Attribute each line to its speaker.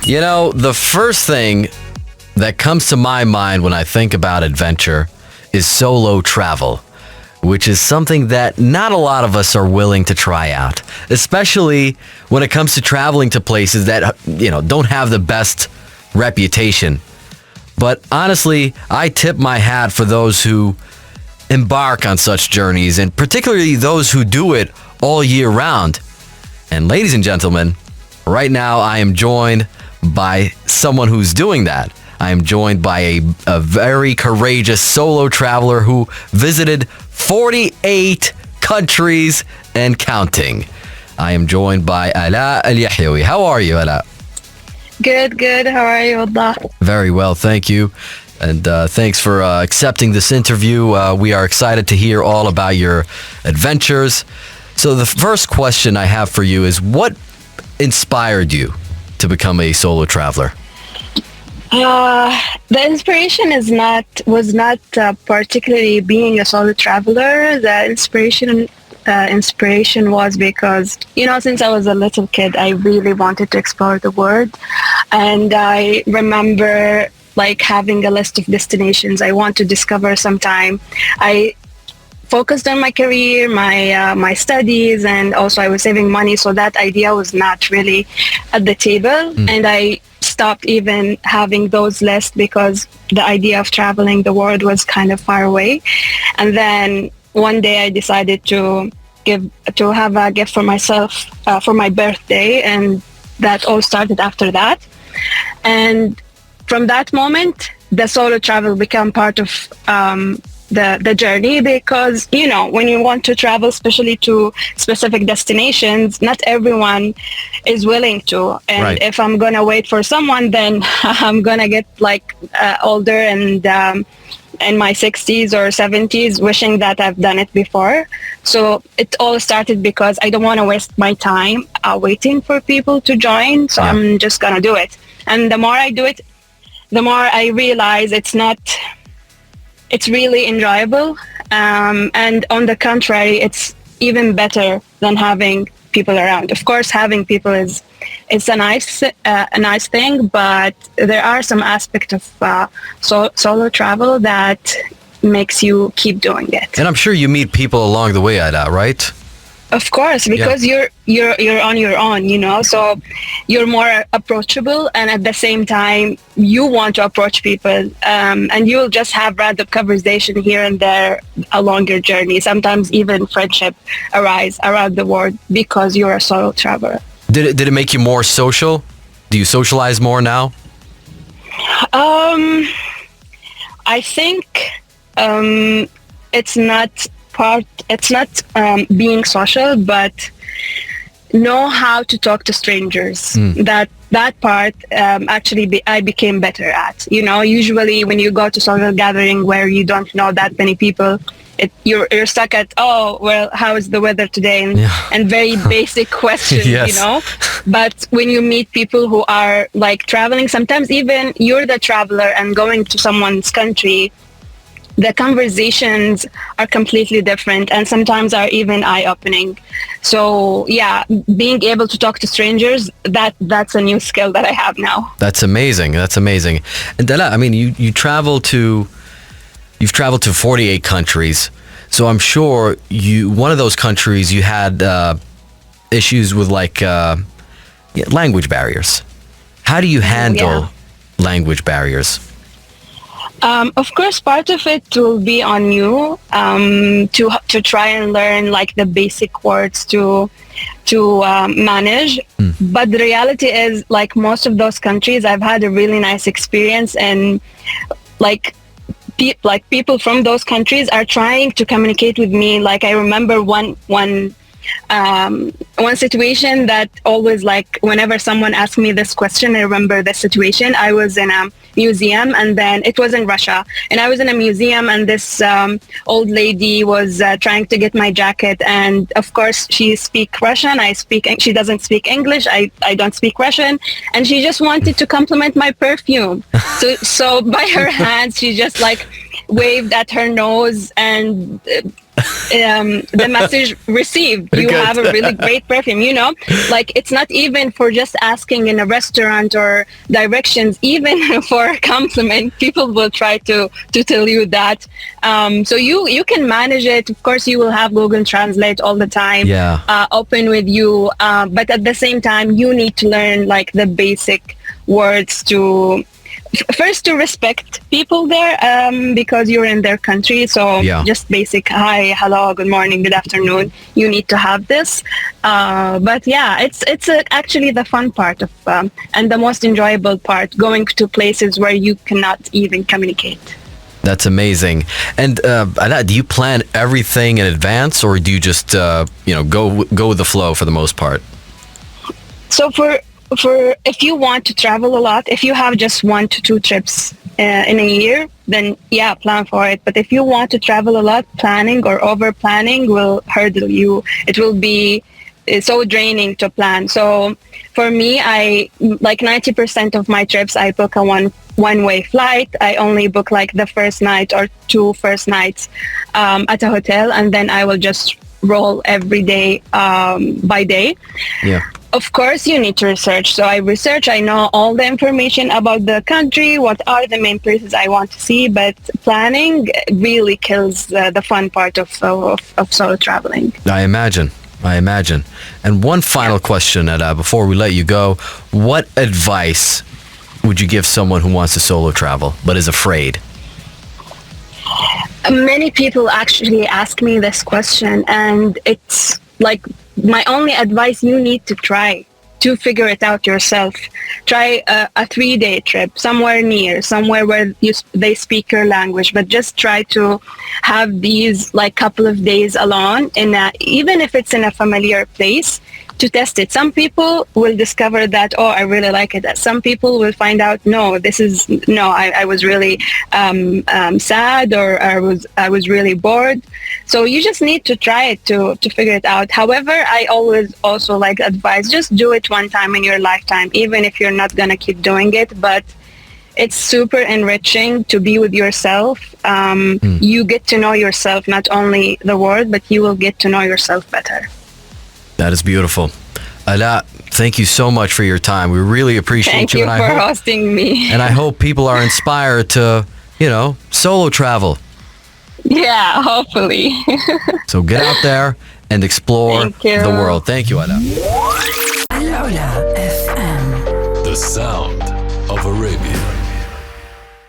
Speaker 1: You know, the first thing that comes to my mind when I think about adventure is solo travel, which is something that not a lot of us are willing to try out, especially when it comes to traveling to places that, don't have the best reputation. But honestly, I tip my hat for those who embark on such journeys, and particularly those who do it all year round. And ladies and gentlemen, right now I am joined by someone who's doing that. I am joined by a very courageous solo traveler who visited 48 countries and counting. I am joined by Alaa Alyahiwi. How are you, Alaa?
Speaker 2: Good. How are you, Allah?
Speaker 1: Very well, thank you. And thanks for accepting this interview. We are excited to hear all about your adventures. So the first question I have for you is, what inspired you to become a solo traveler?
Speaker 2: The inspiration was not particularly being a solo traveler. The inspiration was because, since I was a little kid, I really wanted to explore the world. And I remember having a list of destinations I want to discover sometime. I focused on my career, my studies, and also I was saving money, so that idea was not really at the table. And I stopped even having those lists because the idea of traveling the world was kind of far away. And then one day I decided to have a gift for myself for my birthday, and that all started after that. And from that moment, the solo travel became part of the journey, because when you want to travel, especially to specific destinations, not everyone is willing to. And
Speaker 1: right.
Speaker 2: If I'm gonna wait for someone, then I'm gonna get older and in my 60s or 70s, wishing that I've done it before. So it all started because I don't want to waste my time waiting for people to join. So I'm just gonna do it. And the more I do it, the more I realize it's really enjoyable. And on the contrary, it's even better than having people around. Of course, having people it's a nice thing, but there are some aspects of solo travel that makes you keep doing it.
Speaker 1: And I'm sure you meet people along the way, Ada, right?
Speaker 2: Of course, because you're on your own, so you're more approachable, and at the same time you want to approach people, and you'll just have random conversation here and there along your journey. Sometimes even friendship arise around the world because you're a solo traveler.
Speaker 1: Did it make you more social? Do you socialize more now?
Speaker 2: I think it's not being social, but know how to talk to strangers. That part actually I became better at. Usually when you go to social gathering where you don't know that many people, you're stuck at, how is the weather today, and very basic questions.
Speaker 1: Yes.
Speaker 2: But when you meet people who are traveling, sometimes even you're the traveler and going to someone's country, the conversations are completely different and sometimes are even eye-opening. So being able to talk to strangers, that's a new skill that I have now.
Speaker 1: That's amazing. And Dala, I mean, you've traveled to 48 countries. So I'm sure one of those countries you had issues with language barriers. How do you handle language barriers?
Speaker 2: Of course, part of it will be on you to try and learn the basic words to manage. But the reality is, most of those countries, I've had a really nice experience, and people from those countries are trying to communicate with me. I remember one situation that always, whenever someone asked me this question, I remember the situation. I was in a museum, and then it was in Russia, and I was in a museum, and this old lady was trying to get my jacket, and of course she speaks Russian, she doesn't speak English, I don't speak Russian, and she just wanted to compliment my perfume. So by her hands she just waved at her nose and the message received. You
Speaker 1: Good.
Speaker 2: have a really great perfume, you know, like it's not even for just asking in a restaurant or directions, even for a compliment, people will try to tell you that. So you can manage it. Of course, you will have Google Translate all the time, open with you. But at the same time, you need to learn like the basic words to first to respect people there, because you're in their country. So just basic hi, hello, good morning, good afternoon. You need to have this. But yeah, it's actually the fun part of and the most enjoyable part, going to places where you cannot even communicate.
Speaker 1: That's amazing. And Alaa, do you plan everything in advance, or do you just go with the flow for the most part?
Speaker 2: So for if you want to travel a lot, if you have just 1 to 2 trips in a year, then plan for it. But if you want to travel a lot, planning or over planning will hurdle you. It will be so draining to plan. So for me, I like 90% of my trips, I book a one-way flight. I only book like the first night or 2 first nights at a hotel, and then I will just roll every day by day.
Speaker 1: Yeah.
Speaker 2: Of course, you need to research. So I know all the information about the country, what are the main places I want to see, but planning really kills the fun part of solo traveling.
Speaker 1: I imagine. And one final question, Alaa, before we let you go. What advice would you give someone who wants to solo travel but is afraid?
Speaker 2: Many people actually ask me this question, and it's like my only advice: you need to try to figure it out yourself. Try a 3-day trip somewhere near, somewhere where they speak your language, but just try to have these like couple of days alone, even if it's in a familiar place, to test it. Some people will discover that, oh, I really like it. Some people will find out, I was really sad, or I was really bored. So you just need to try it to figure it out. However, I always also like advise, just do it one time in your lifetime, even if you're not going to keep doing it. But it's super enriching to be with yourself. You get to know yourself, not only the world, but you will get to know yourself better.
Speaker 1: That is beautiful. Alaa, thank you so much for your time. We really appreciate you.
Speaker 2: Thank you for hosting me.
Speaker 1: And I hope people are inspired to, solo travel.
Speaker 2: Yeah, hopefully.
Speaker 1: So get out there and explore the world. Thank you, Alaa.
Speaker 3: Alaa FM.
Speaker 4: The sound of Arabia.